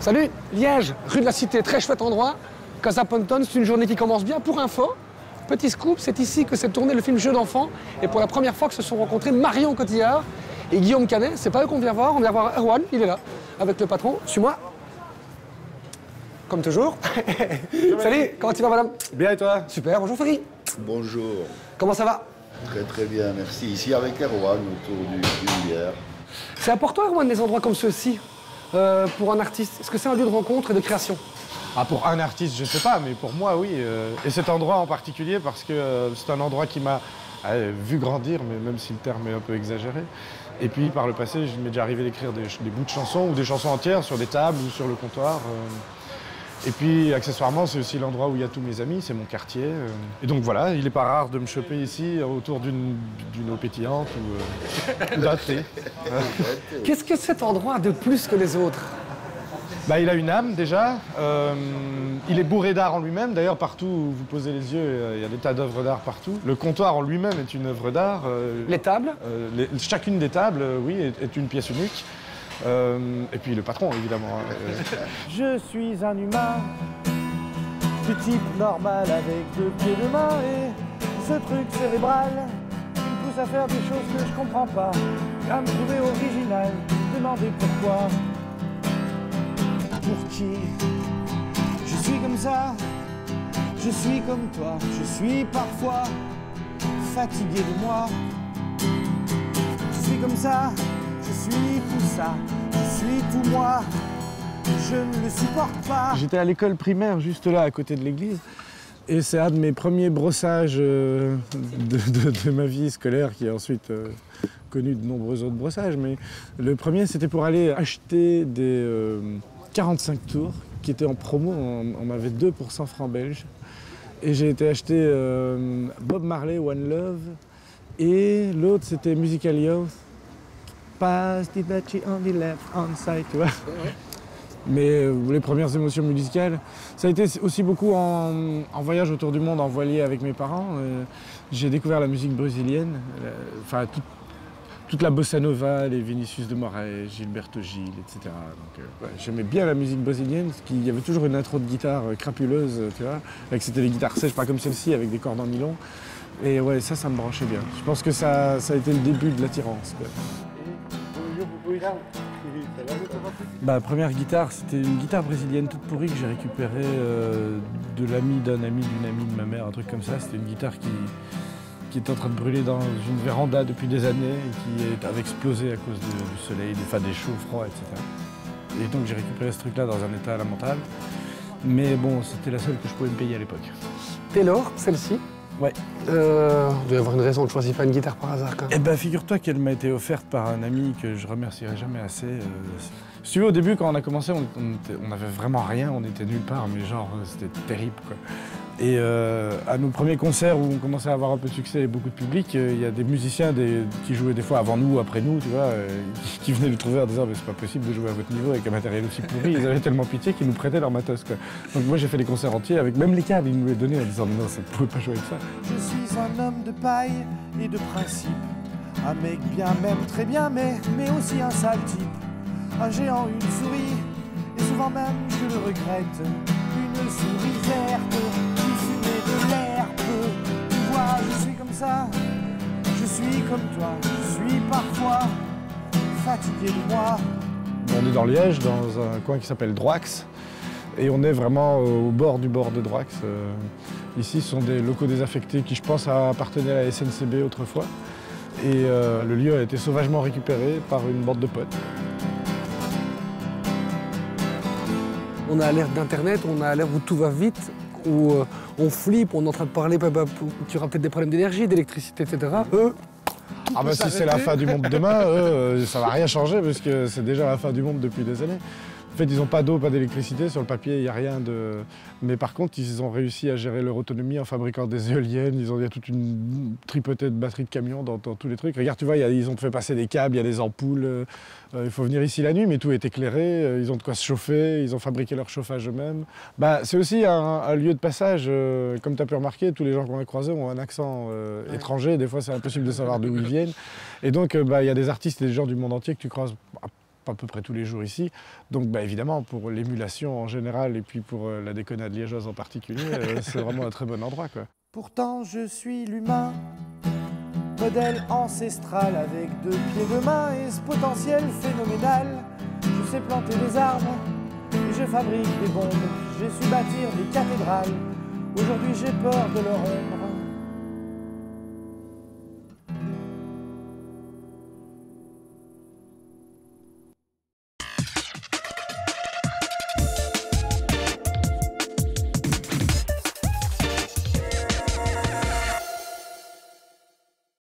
Salut, Liège, rue de la Cité, très chouette endroit. Casa Ponton, c'est une journée qui commence bien. Pour info, petit scoop, c'est ici que s'est tourné le film Jeux d'enfants. Et pour la première fois que se sont rencontrés Marion Cotillard et Guillaume Canet. C'est pas eux qu'on vient voir, on vient voir Erwan, il est là, avec le patron. Suis-moi. Comme toujours. Salut, comment tu vas, madame? Bien et toi? Super, bonjour Ferry. Bonjour. Comment ça va? Très très bien, merci. Ici avec Erwan autour d'une bière. C'est important, Erwan, des endroits comme ceux-ci pour un artiste. Est-ce que c'est un lieu de rencontre et de création? Ah, pour un artiste, je sais pas, mais pour moi, oui. Et cet endroit en particulier, parce que c'est un endroit qui m'a vu grandir, mais même si le terme est un peu exagéré. Et puis, par le passé, je m'est déjà arrivé d'écrire des bouts de chansons ou des chansons entières sur des tables ou sur le comptoir. Et puis, accessoirement, c'est aussi l'endroit où il y a tous mes amis, c'est mon quartier. Et donc voilà, il n'est pas rare de me choper ici autour d'une eau pétillante ou d'un thé. Qu'est-ce que cet endroit a de plus que les autres? Bah, il a une âme déjà, il est bourré d'art en lui-même. D'ailleurs, partout où vous posez les yeux, il y a des tas d'œuvres d'art partout. Le comptoir en lui-même est une œuvre d'art. Les tables? Chacune des tables, oui, est une pièce unique. Et puis le patron, évidemment. Je suis un humain, du type normal avec 2 pieds de main. Et ce truc cérébral qui me pousse à faire des choses que je comprends pas, à me trouver original, demander pourquoi. Pour qui je suis comme ça, je suis comme toi, je suis parfois fatigué de moi. Je suis comme ça, je suis tout ça, je suis tout moi, je ne le supporte pas. J'étais à l'école primaire juste là à côté de l'église et c'est un de mes premiers brossages de ma vie scolaire qui a ensuite connu de nombreux autres brossages, mais le premier c'était pour aller acheter des 45 tours qui étaient en promo, on m'avait 2 pour 100 francs belges. Et j'ai été acheter Bob Marley, One Love, et l'autre c'était Musical Youth, Pass the Dutchie on the left hand side, tu vois. Mais les premières émotions musicales, ça a été aussi beaucoup en voyage autour du monde, en voilier avec mes parents. J'ai découvert la musique brésilienne, enfin toute la bossa nova, les Vinicius de Moraes, Gilberto Gil, etc. Donc, ouais, j'aimais bien la musique brésilienne, parce qu'il y avait toujours une intro de guitare crapuleuse, tu vois, c'était des guitares sèches, pas comme celle-ci, avec des cordes en nylon. Et ouais, ça me branchait bien. Je pense que ça a été le début de l'attirance. Ma première guitare, c'était une guitare brésilienne toute pourrie que j'ai récupérée de l'ami d'un ami d'une amie de ma mère, un truc comme ça. C'était une guitare qui est en train de brûler dans une véranda depuis des années et qui avait explosé à cause du soleil, des chauds, froids, etc. Et donc j'ai récupéré ce truc-là dans un état lamentable. Mais bon, c'était la seule que je pouvais me payer à l'époque. Taylor, celle-ci? Ouais. Il doit y avoir une raison, on ne choisit pas une guitare par hasard quand même. Eh ben, figure-toi qu'elle m'a été offerte par un ami que je remercierai jamais assez. Si tu veux, au début, quand on a commencé, on n'avait vraiment rien, on était nulle part, mais genre, c'était terrible, quoi. Et à nos premiers concerts où on commençait à avoir un peu de succès et beaucoup de public, il y a des musiciens qui jouaient des fois avant nous ou après nous, tu vois, qui venaient nous trouver en disant mais c'est pas possible de jouer à votre niveau avec un matériel aussi pourri. Ils avaient tellement pitié qu'ils nous prêtaient leur matos, quoi. Donc moi j'ai fait des concerts entiers avec même les câbles, ils nous les donnaient en disant non, ça ne pouvait pas jouer avec ça. Je suis un homme de paille et de principe, un mec bien, même très bien, mais aussi un sale type, un géant, une souris, et souvent même je le regrette, une souris verte. Je suis comme ça, je suis comme toi, je suis parfois fatigué de moi. On est dans Liège, dans un coin qui s'appelle Droix, et on est vraiment au bord de Droix. Ici, ce sont des locaux désaffectés qui, je pense, appartenaient à la SNCB autrefois. Et le lieu a été sauvagement récupéré par une bande de potes. On a l'ère d'Internet, on a l'ère où tout va vite, où on flippe, on est en train de parler, tu auras peut-être des problèmes d'énergie, d'électricité, etc. Ah bah si c'est la fin du monde demain, ça va rien changer parce que c'est déjà la fin du monde depuis des années. En fait, ils n'ont pas d'eau, pas d'électricité, sur le papier, il n'y a rien de... Mais par contre, ils ont réussi à gérer leur autonomie en fabriquant des éoliennes, il y a toute une tripotée de batteries de camions dans tous les trucs. Regarde, tu vois, ils ont fait passer des câbles, il y a des ampoules, il faut venir ici la nuit, mais tout est éclairé, ils ont de quoi se chauffer, ils ont fabriqué leur chauffage eux-mêmes. Bah, c'est aussi un lieu de passage, comme tu as pu remarquer, tous les gens qu'on a croisés ont un accent étranger, des fois c'est impossible de savoir d'où ils viennent. Et donc, il y a des artistes et des gens du monde entier que tu croises à peu près tous les jours ici. Donc évidemment, pour l'émulation en général et puis pour la déconnade liégeoise en particulier, c'est vraiment un très bon endroit, quoi. Pourtant je suis l'humain, modèle ancestral avec 2 pieds, 2 mains et ce potentiel phénoménal. Je sais planter des arbres et je fabrique des bombes, j'ai su bâtir des cathédrales. Aujourd'hui j'ai peur de leur ombre